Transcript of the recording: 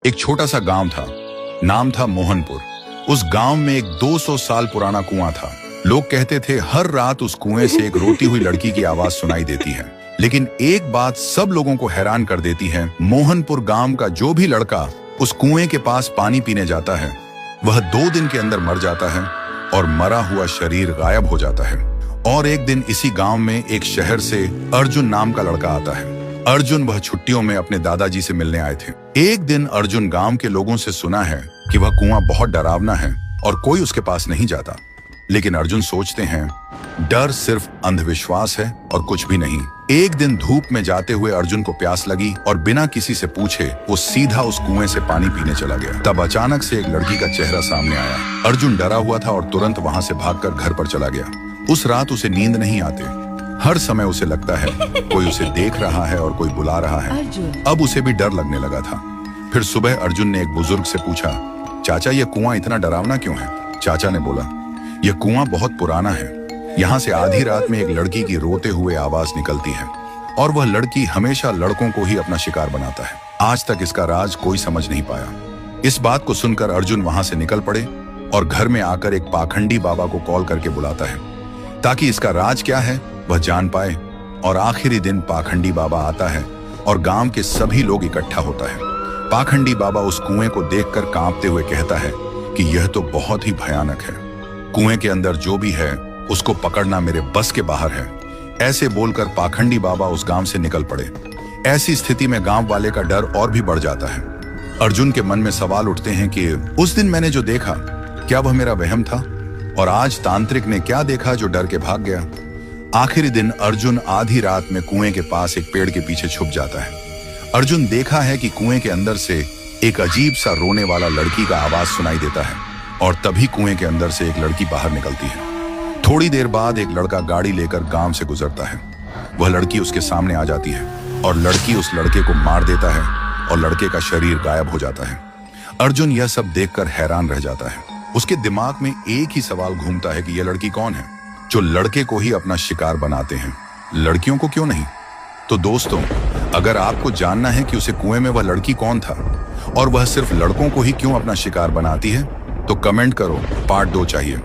एक छोटा सा गांव था, नाम था मोहनपुर। उस गांव में एक 200 साल पुराना कुआं था। लोग कहते थे हर रात उस कुएं से एक रोती हुई लड़की की आवाज सुनाई देती है। लेकिन एक बात सब लोगों को हैरान कर देती है, मोहनपुर गांव का जो भी लड़का उस कुएं के पास पानी पीने जाता है वह 2 दिन के अंदर मर जाता है और मरा हुआ शरीर गायब हो जाता है। और एक दिन इसी गांव में एक शहर से अर्जुन नाम का लड़का आता है। अर्जुन वह छुट्टियों में अपने दादाजी से मिलने आए थे। एक दिन अर्जुन गांव के लोगों से सुना है कि वह कुआं बहुत डरावना है और कोई उसके पास नहीं जाता। लेकिन अर्जुन सोचते हैं डर सिर्फ अंधविश्वास है और कुछ भी नहीं। एक दिन धूप में जाते हुए अर्जुन को प्यास लगी और बिना किसी से पूछे वो सीधा उस कुएं से पानी पीने चला गया। तब अचानक से एक लड़की का चेहरा सामने आया। अर्जुन डरा हुआ था और तुरंत वहां से भागकर घर पर चला गया। उस रात उसे नींद नहीं आती। हर समय उसे लगता है कोई उसे देख रहा है और कोई बुला रहा है। अब उसे भी डर लगने लगा था। फिर सुबह अर्जुन ने एक बुजुर्ग से पूछा, चाचा ये कुआं इतना डरावना क्यों है? चाचा ने बोला, यह कुआं बहुत पुराना है। यहाँ से आधी रात में एक लड़की की रोते हुए आवाज निकलती है और वह लड़की हमेशा लड़कों को ही अपना शिकार बनाता है। आज तक इसका राज कोई समझ नहीं पाया। इस बात को सुनकर अर्जुन वहां से निकल पड़े और घर में आकर एक पाखंडी बाबा को कॉल करके बुलाता है ताकि इसका राज क्या है वह जान पाए। और आखिरी दिन पाखंडी बाबा आता है और गांव के सभी लोग इकट्ठा होता है। पाखंडी बाबा उस कुएं को देखकर कांपते हुए कहता है कि यह तो बहुत ही भयानक है। कुएं के अंदर जो भी है उसको पकड़ना मेरे बस के बाहर है। ऐसे बोलकर पाखंडी बाबा उस गांव से निकल पड़े। ऐसी स्थिति में गांव वाले का डर और भी बढ़ जाता है। अर्जुन के मन में सवाल उठते हैं कि उस दिन मैंने जो देखा क्या वह मेरा वहम था, और आज तांत्रिक ने क्या देखा जो डर के भाग गया। आखिरी दिन अर्जुन आधी रात में कुएं के पास एक पेड़ के पीछे छुप जाता है। अर्जुन देखा है कि कुएं के अंदर से एक अजीब सा रोने वाला लड़की का आवाज सुनाई देता है और तभी कुएं के अंदर से एक लड़की बाहर निकलती है। थोड़ी देर बाद एक लड़का गाड़ी लेकर गांव से गुजरता है। वह लड़की उसके सामने आ जाती है और लड़की उस लड़के को मार देता है और लड़के का शरीर गायब हो जाता है। अर्जुन यह सब देखकर हैरान रह जाता है। उसके दिमाग में एक ही सवाल घूमता है कि यह लड़की कौन है जो लड़के को ही अपना शिकार बनाते हैं, लड़कियों को क्यों नहीं? तो दोस्तों, अगर आपको जानना है कि उसे कुएं में वह लड़की कौन था और वह सिर्फ लड़कों को ही क्यों अपना शिकार बनाती है तो कमेंट करो, पार्ट 2 चाहिए।